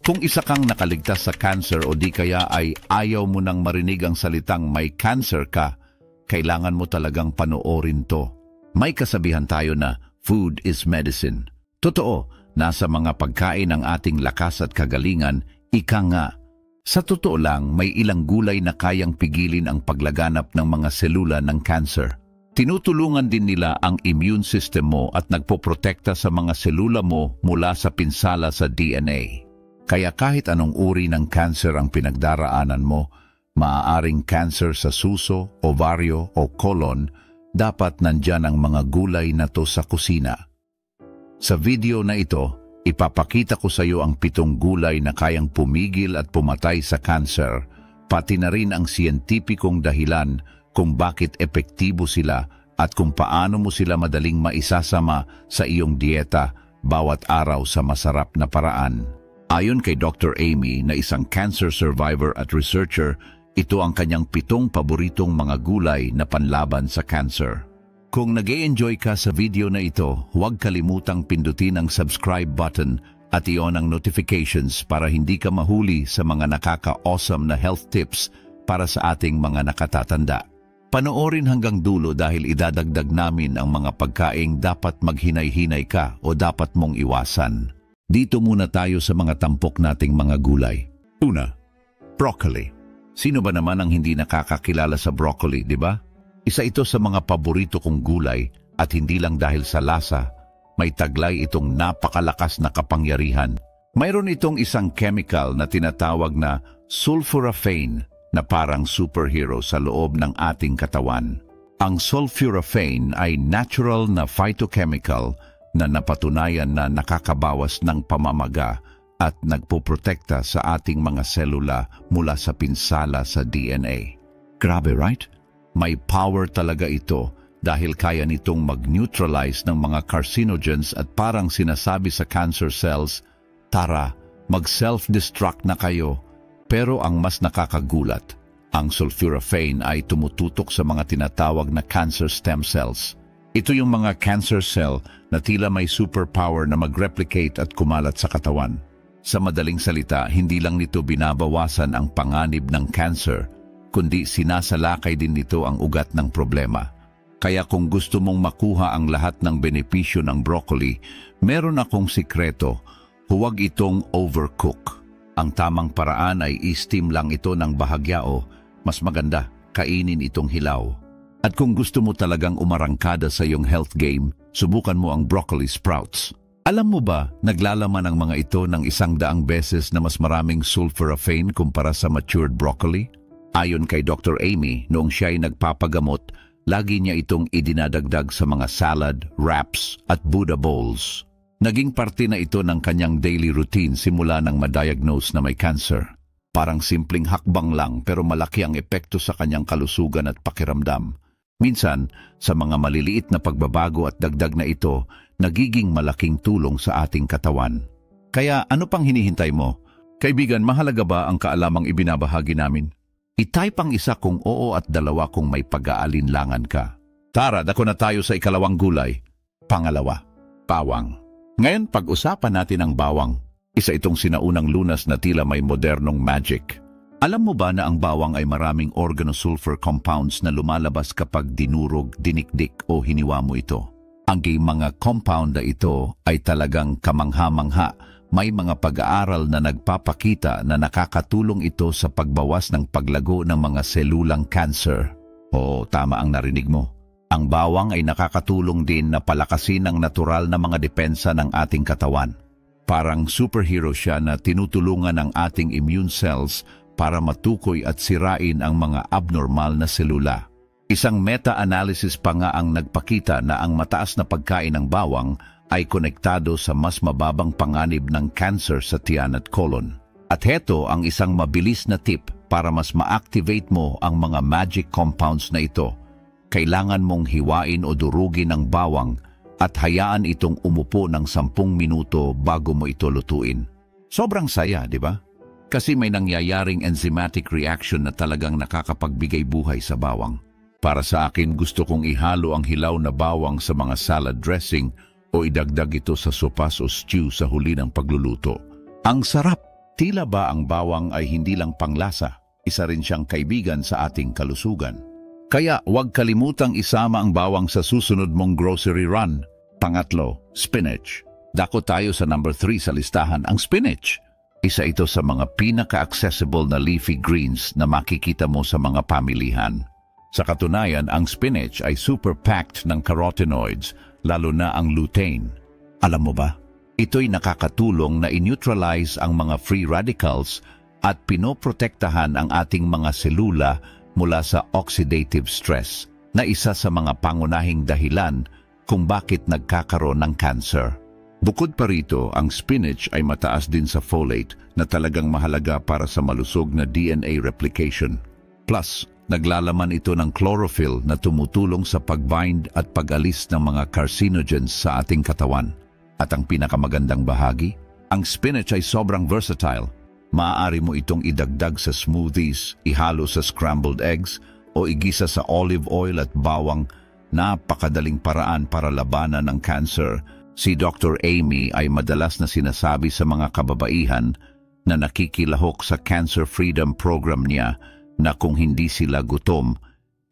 Kung isa kang nakaligtas sa cancer o di kaya ay ayaw mo nang marinig ang salitang may cancer ka, kailangan mo talagang panoorin to. May kasabihan tayo na food is medicine. Totoo, nasa mga pagkain ang ating lakas at kagalingan, ika nga. Sa totoo lang, may ilang gulay na kayang pigilin ang paglaganap ng mga selula ng cancer. Tinutulungan din nila ang immune system mo at nagpoprotekta sa mga selula mo mula sa pinsala sa DNA. Kaya kahit anong uri ng cancer ang pinagdaraanan mo, maaaring cancer sa suso, ovaryo o colon, dapat nandyan ang mga gulay na to sa kusina. Sa video na ito, ipapakita ko sa iyo ang 7 gulay na kayang pumigil at pumatay sa cancer, pati na rin ang siyentipikong dahilan kung bakit epektibo sila at kung paano mo sila madaling maisasama sa iyong dieta bawat araw sa masarap na paraan. Ayon kay Dr. Amy na isang cancer survivor at researcher, ito ang kanyang 7 paboritong mga gulay na panlaban sa cancer. Kung nag-e-enjoy ka sa video na ito, huwag kalimutang pindutin ang subscribe button at i-on ang notifications para hindi ka mahuli sa mga nakaka-awesome na health tips para sa ating mga nakatatanda. Panoorin hanggang dulo dahil idadagdag namin ang mga pagkaing dapat maghinay-hinay ka o dapat mong iwasan. Dito muna tayo sa mga tampok nating mga gulay. Una, broccoli. Sino ba naman ang hindi nakakakilala sa broccoli, di ba? Isa ito sa mga paborito kong gulay at hindi lang dahil sa lasa, may taglay itong napakalakas na kapangyarihan. Mayroon itong isang chemical na tinatawag na sulforaphane na parang superhero sa loob ng ating katawan. Ang sulforaphane ay natural na phytochemical na napatunayan na nakakabawas ng pamamaga at nagpoprotekta sa ating mga selula mula sa pinsala sa DNA. Grabe, right? May power talaga ito dahil kaya nitong mag-neutralize ng mga carcinogens at parang sinasabi sa cancer cells, tara, mag-self-destruct na kayo. Pero ang mas nakakagulat, ang sulforaphane ay tumututok sa mga tinatawag na cancer stem cells. Ito yung mga cancer cell na tila may superpower na mag-replicate at kumalat sa katawan. Sa madaling salita, hindi lang nito binabawasan ang panganib ng cancer, kundi sinasalakay din nito ang ugat ng problema. Kaya kung gusto mong makuha ang lahat ng benepisyo ng broccoli, meron akong sikreto, huwag itong overcook. Ang tamang paraan ay i-steam lang ito ng bahagya o, mas maganda, kainin itong hilaw. At kung gusto mo talagang umarangkada sa iyong health game, subukan mo ang broccoli sprouts. Alam mo ba, naglalaman ang mga ito ng 100 beses na mas maraming sulforaphane kumpara sa matured broccoli? Ayon kay Dr. Amy, noong siya ay nagpapagamot, lagi niya itong idinadagdag sa mga salad, wraps at Buddha bowls. Naging parte na ito ng kanyang daily routine simula nang ma-diagnose na may cancer. Parang simpleng hakbang lang pero malaki ang epekto sa kanyang kalusugan at pakiramdam. Minsan, sa mga maliliit na pagbabago at dagdag na ito, nagiging malaking tulong sa ating katawan. Kaya ano pang hinihintay mo? Kaibigan, mahalaga ba ang kaalamang ibinabahagi namin? I-type ang isa kung oo at 2 kung may pag-aalinlangan ka. Tara, dako na tayo sa ikalawang gulay. Pangalawa, bawang. Ngayon, pag-usapan natin ang bawang. Isa itong sinaunang lunas na tila may modernong magic. Alam mo ba na ang bawang ay maraming organosulfur compounds na lumalabas kapag dinurog, dinikdik o hiniwa mo ito? Ang mga compound na ito ay talagang kamangha-mangha. May mga pag-aaral na nagpapakita na nakakatulong ito sa pagbawas ng paglago ng mga selulang cancer. Oo, tama ang narinig mo. Ang bawang ay nakakatulong din na palakasin ang natural na mga depensa ng ating katawan. Parang superhero siya na tinutulungan ang ating immune cells para matukoy at sirain ang mga abnormal na selula. Isang meta-analysis pa nga ang nagpakita na ang mataas na pagkain ng bawang ay konektado sa mas mababang panganib ng cancer sa tiyan at colon. At heto ang isang mabilis na tip para mas ma-activate mo ang mga magic compounds na ito. Kailangan mong hiwain o durugin ang bawang at hayaan itong umupo ng 10 minuto bago mo ito lutuin. Sobrang saya, di ba? Kasi may nangyayaring enzymatic reaction na talagang nakakapagbigay buhay sa bawang. Para sa akin, gusto kong ihalo ang hilaw na bawang sa mga salad dressing o idagdag ito sa sopas o stew sa huli ng pagluluto. Ang sarap! Tila ba ang bawang ay hindi lang panglasa, isa rin siyang kaibigan sa ating kalusugan. Kaya huwag kalimutang isama ang bawang sa susunod mong grocery run. Pangatlo, spinach. Dako tayo sa number 3 sa listahan, ang spinach. Isa ito sa mga pinaka-accessible na leafy greens na makikita mo sa mga pamilihan. Sa katunayan, ang spinach ay super packed ng carotenoids, lalo na ang lutein. Alam mo ba? Ito'y nakakatulong na i-neutralize ang mga free radicals at pinoprotektahan ang ating mga selula mula sa oxidative stress, na isa sa mga pangunahing dahilan kung bakit nagkakaroon ng cancer. Bukod pa rito, ang spinach ay mataas din sa folate na talagang mahalaga para sa malusog na DNA replication. Plus, naglalaman ito ng chlorophyll na tumutulong sa pag-bind at pag-alis ng mga carcinogens sa ating katawan. At ang pinakamagandang bahagi, ang spinach ay sobrang versatile. Maaari mo itong idagdag sa smoothies, ihalo sa scrambled eggs, o igisa sa olive oil at bawang. Napakadaling paraan para labanan ng cancer. Si Dr. Amy ay madalas na sinasabi sa mga kababaihan na nakikilahok sa Cancer Freedom Program niya na kung hindi sila gutom,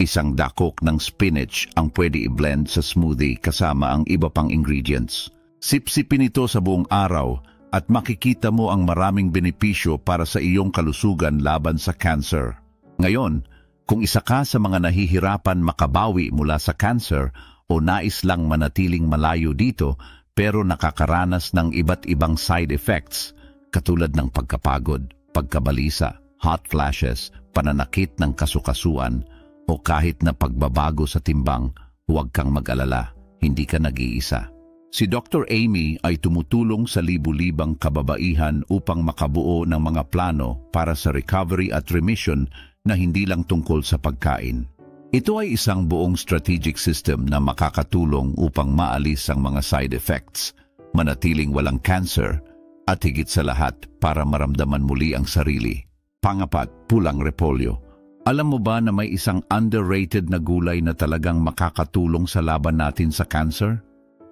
isang dakok ng spinach ang pwede i-blend sa smoothie kasama ang iba pang ingredients. Sipsipin ito sa buong araw at makikita mo ang maraming benepisyo para sa iyong kalusugan laban sa cancer. Ngayon, kung isa ka sa mga nahihirapan makabawi mula sa cancer o nais lang manatiling malayo dito pero nakakaranas ng iba't ibang side effects katulad ng pagkapagod, pagkabalisa, hot flashes, pananakit ng kasukasuan o kahit na pagbabago sa timbang, huwag kang mag-alala, hindi ka nag-iisa. Si Dr. Amy ay tumutulong sa libu-libang kababaihan upang makabuo ng mga plano para sa recovery at remission na hindi lang tungkol sa pagkain. Ito ay isang buong strategic system na makakatulong upang maalis ang mga side effects, manatiling walang cancer, at higit sa lahat para maramdaman muli ang sarili. Pangapat, pulang repolyo. Alam mo ba na may isang underrated na gulay na talagang makakatulong sa laban natin sa cancer?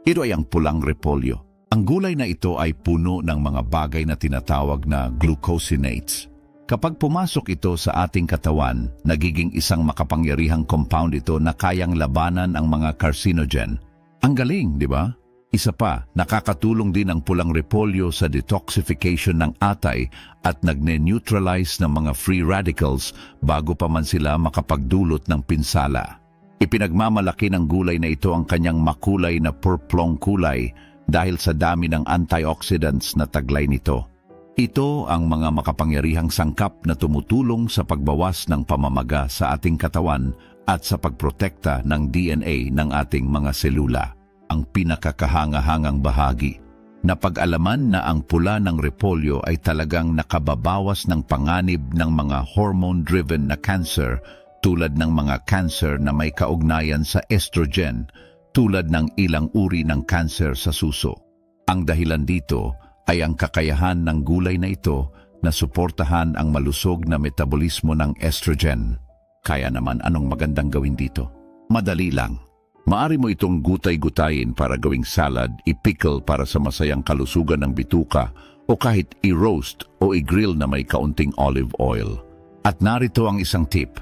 Ito ay ang pulang repolyo. Ang gulay na ito ay puno ng mga bagay na tinatawag na glucosinates. Kapag pumasok ito sa ating katawan, nagiging isang makapangyarihang compound ito na kayang labanan ang mga carcinogen. Ang galing, di ba? Isa pa, nakakatulong din ang pulang repolyo sa detoxification ng atay at nagne-neutralize ng mga free radicals bago pa man sila makapagdulot ng pinsala. Ipinagmamalaki ng gulay na ito ang kanyang makulay na purplong kulay dahil sa dami ng antioxidants na taglay nito. Ito ang mga makapangyarihang sangkap na tumutulong sa pagbawas ng pamamaga sa ating katawan at sa pagprotekta ng DNA ng ating mga selula. Ang pinakakahangahangang bahagi, napag-alaman na ang pula ng repolyo ay talagang nakababawas ng panganib ng mga hormone-driven na cancer tulad ng mga cancer na may kaugnayan sa estrogen tulad ng ilang uri ng cancer sa suso. Ang dahilan dito ay ang kakayahan ng gulay na ito na suportahan ang malusog na metabolismo ng estrogen. Kaya naman anong magandang gawin dito? Madali lang. Maari mo itong gutay-gutayin para gawing salad, i-pickle para sa masayang kalusugan ng bituka, o kahit i-roast o i-grill na may kaunting olive oil. At narito ang isang tip.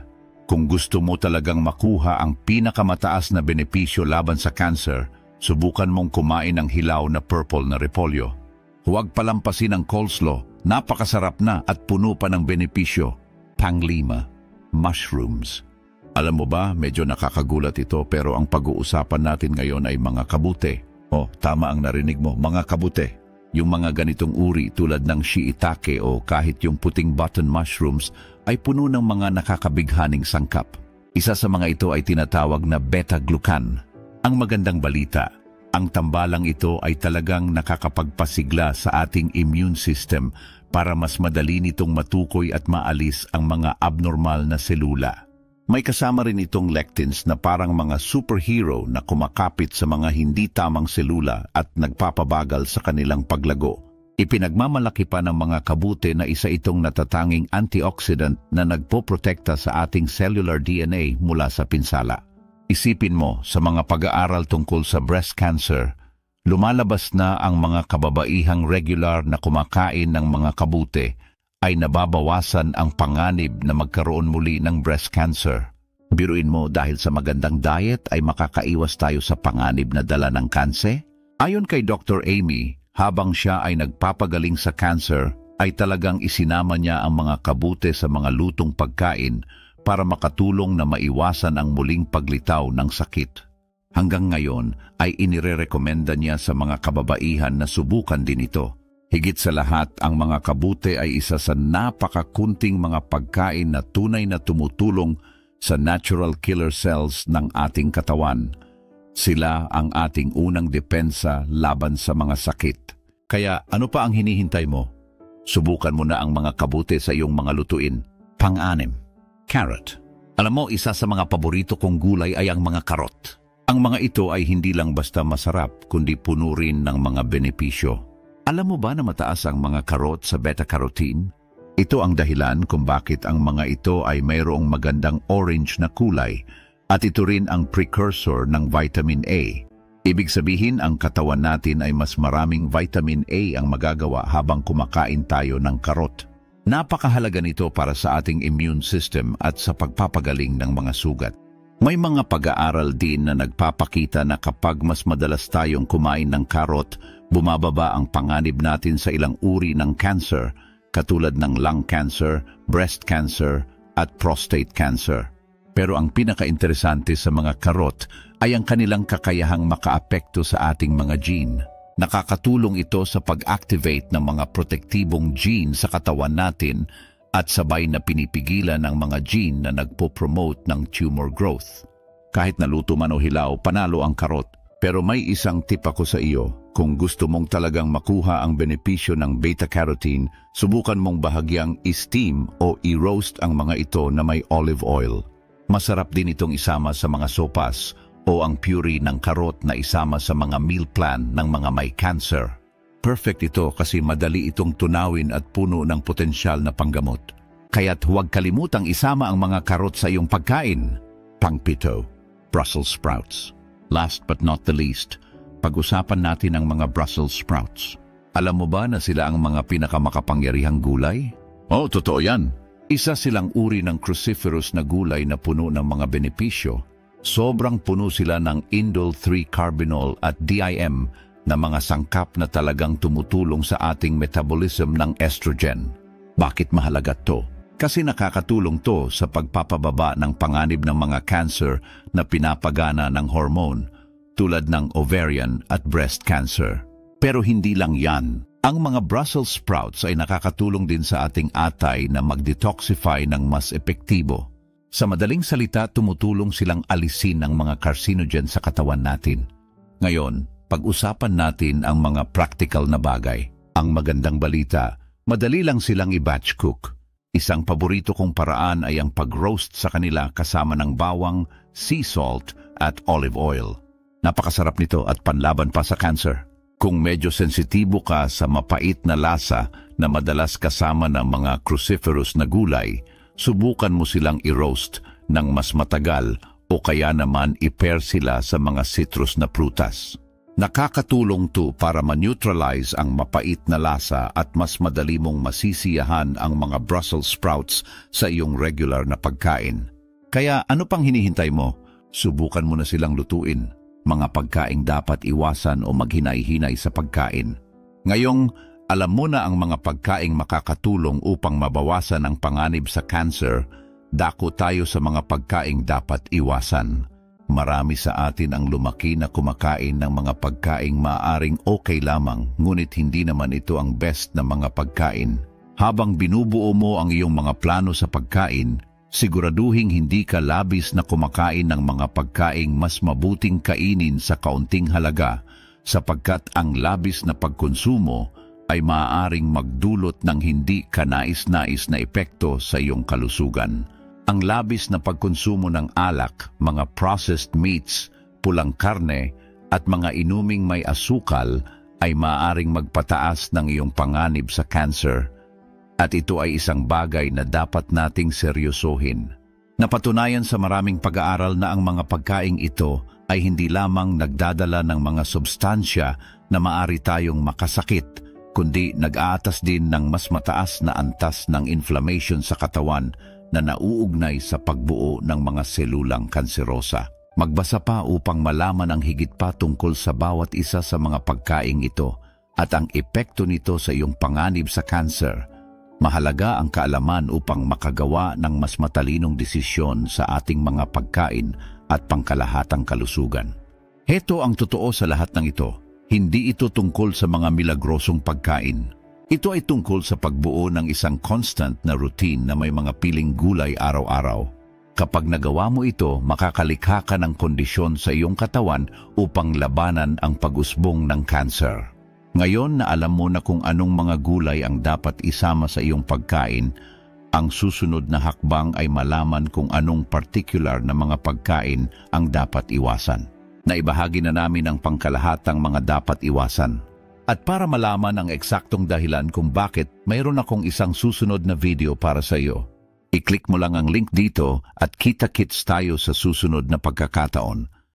Kung gusto mo talagang makuha ang pinakamataas na benepisyo laban sa cancer, subukan mong kumain ng hilaw na purple na repolyo. Huwag palampasin ang coleslaw, napakasarap na at puno pa ng benepisyo. Panglima, mushrooms. Alam mo ba, medyo nakakagulat ito pero ang pag-uusapan natin ngayon ay mga kabute. Oh, tama ang narinig mo, mga kabute. Yung mga ganitong uri tulad ng shiitake o kahit yung puting button mushrooms ay puno ng mga nakakabighaning sangkap. Isa sa mga ito ay tinatawag na beta-glucan. Ang magandang balita, ang tambalang ito ay talagang nakakapagpasigla sa ating immune system para mas madali nitong matukoy at maalis ang mga abnormal na selula. May kasama rin itong lectins na parang mga superhero na kumakapit sa mga hindi tamang selula at nagpapabagal sa kanilang paglago. Ipinagmamalaki pa ng mga kabute na isa itong natatanging antioxidant na nagpoprotekta sa ating cellular DNA mula sa pinsala. Isipin mo sa mga pag-aaral tungkol sa breast cancer, Lumalabas na ang mga kababaihang regular na kumakain ng mga kabute ay nababawasan ang panganib na magkaroon muli ng breast cancer. Biruin mo, dahil sa magandang diet ay makakaiwas tayo sa panganib na dala ng kanse? Ayon kay Dr. Amy, habang siya ay nagpapagaling sa cancer, ay talagang isinama niya ang mga kabute sa mga lutong pagkain para makatulong na maiwasan ang muling paglitaw ng sakit. Hanggang ngayon ay inirerekomenda niya sa mga kababaihan na subukan din ito. Higit sa lahat, ang mga kabute ay isa sa napakakunting mga pagkain na tunay na tumutulong sa natural killer cells ng ating katawan. Sila ang ating unang depensa laban sa mga sakit. Kaya ano pa ang hinihintay mo? Subukan mo na ang mga kabute sa iyong mga lutuin. Pang-anim, carrot. Alam mo, isa sa mga paborito kong gulay ay ang mga karot. Ang mga ito ay hindi lang basta masarap, kundi puno rin ng mga benepisyo. Alam mo ba na mataas ang mga karot sa beta-carotene? Ito ang dahilan kung bakit ang mga ito ay mayroong magandang orange na kulay, at ito rin ang precursor ng vitamin A. Ibig sabihin, ang katawan natin ay mas maraming vitamin A ang magagawa habang kumakain tayo ng karot. Napakahalaga nito para sa ating immune system at sa pagpapagaling ng mga sugat. May mga pag-aaral din na nagpapakita na kapag mas madalas tayong kumain ng karot, bumababa ang panganib natin sa ilang uri ng cancer, katulad ng lung cancer, breast cancer, at prostate cancer. Pero ang pinaka-interesante sa mga karot ay ang kanilang kakayahang makaapekto sa ating mga gene. Nakakatulong ito sa pag-activate ng mga protektibong gene sa katawan natin at sabay na pinipigilan ang mga gene na nagpo-promote ng tumor growth. Kahit naluto man o hilaw, panalo ang karot. Pero may isang tip ako sa iyo. Kung gusto mong talagang makuha ang benepisyo ng beta-carotene, subukan mong bahagyang i-steam o i-roast ang mga ito na may olive oil. Masarap din itong isama sa mga sopas o ang puree ng karot na isama sa mga meal plan ng mga may cancer. Perfect ito kasi madali itong tunawin at puno ng potensyal na panggamot. Kaya't huwag kalimutang isama ang mga karot sa iyong pagkain. Pang-pito, Brussels sprouts. Last but not the least, pag-usapan natin ang mga Brussels sprouts. Alam mo ba na sila ang mga pinakamakapangyarihang gulay? Oh, totoo yan. Isa silang uri ng cruciferous na gulay na puno ng mga benepisyo. Sobrang puno sila ng indole 3-carbinol at DIM na mga sangkap na talagang tumutulong sa ating metabolism ng estrogen. Bakit mahalaga to? Kasi nakakatulong to sa pagpapababa ng panganib ng mga cancer na pinapagana ng hormone tulad ng ovarian at breast cancer. Pero hindi lang yan. Ang mga Brussels sprouts ay nakakatulong din sa ating atay na mag-detoxify ng mas epektibo. Sa madaling salita, tumutulong silang alisin ang mga carcinogen sa katawan natin. Ngayon, pag-usapan natin ang mga practical na bagay. Ang magandang balita, madali lang silang i-batch cook. Isang paborito kong paraan ay ang pag-roast sa kanila kasama ng bawang, sea salt at olive oil. Napakasarap nito at panlaban pa sa cancer. Kung medyo sensitibo ka sa mapait na lasa na madalas kasama ng mga cruciferous na gulay, subukan mo silang i-roast ng mas matagal o kaya naman i-pair sila sa mga citrus na prutas. Nakakatulong to para ma-neutralize ang mapait na lasa at mas madali mong masisiyahan ang mga Brussels sprouts sa iyong regular na pagkain. Kaya ano pang hinihintay mo? Subukan mo na silang lutuin. Mga pagkaing dapat iwasan o maghinay-hinay sa pagkain. Ngayong alam mo na ang mga pagkaing makakatulong upang mabawasan ang panganib sa cancer, dako tayo sa mga pagkaing dapat iwasan. Marami sa atin ang lumaki na kumakain ng mga pagkaing maaaring okay lamang, ngunit hindi naman ito ang best na mga pagkain. Habang binubuo mo ang iyong mga plano sa pagkain, siguraduhing hindi ka labis na kumakain ng mga pagkaing mas mabuting kainin sa kaunting halaga, sapagkat ang labis na pagkonsumo ay maaaring magdulot ng hindi kanais-nais na epekto sa iyong kalusugan. Ang labis na pagkonsumo ng alak, mga processed meats, pulang karne, at mga inuming may asukal ay maaaring magpataas ng iyong panganib sa cancer. At ito ay isang bagay na dapat nating seryosohin. Napatunayan sa maraming pag-aaral na ang mga pagkaing ito ay hindi lamang nagdadala ng mga substansya na maari tayong makasakit, kundi nag-aatas din ng mas mataas na antas ng inflammation sa katawan na nauugnay sa pagbuo ng mga selulang kanserosa. Magbasa pa upang malaman ang higit pa tungkol sa bawat isa sa mga pagkaing ito at ang epekto nito sa iyong panganib sa cancer. Mahalaga ang kaalaman upang makagawa ng mas matalinong desisyon sa ating mga pagkain at pangkalahatang kalusugan. Heto ang totoo sa lahat ng ito. Hindi ito tungkol sa mga milagrosong pagkain. Ito ay tungkol sa pagbuo ng isang constant na routine na may mga piling gulay araw-araw. Kapag nagawa mo ito, makakalikha ka ng kondisyon sa iyong katawan upang labanan ang pag-usbong ng cancer. Ngayon na alam mo na kung anong mga gulay ang dapat isama sa iyong pagkain, ang susunod na hakbang ay malaman kung anong particular na mga pagkain ang dapat iwasan. Naibahagi na namin ang pangkalahatang mga dapat iwasan. At para malaman ang eksaktong dahilan kung bakit, mayroon akong isang susunod na video para sa iyo. I-click mo lang ang link dito at kita-kits tayo sa susunod na pagkakataon.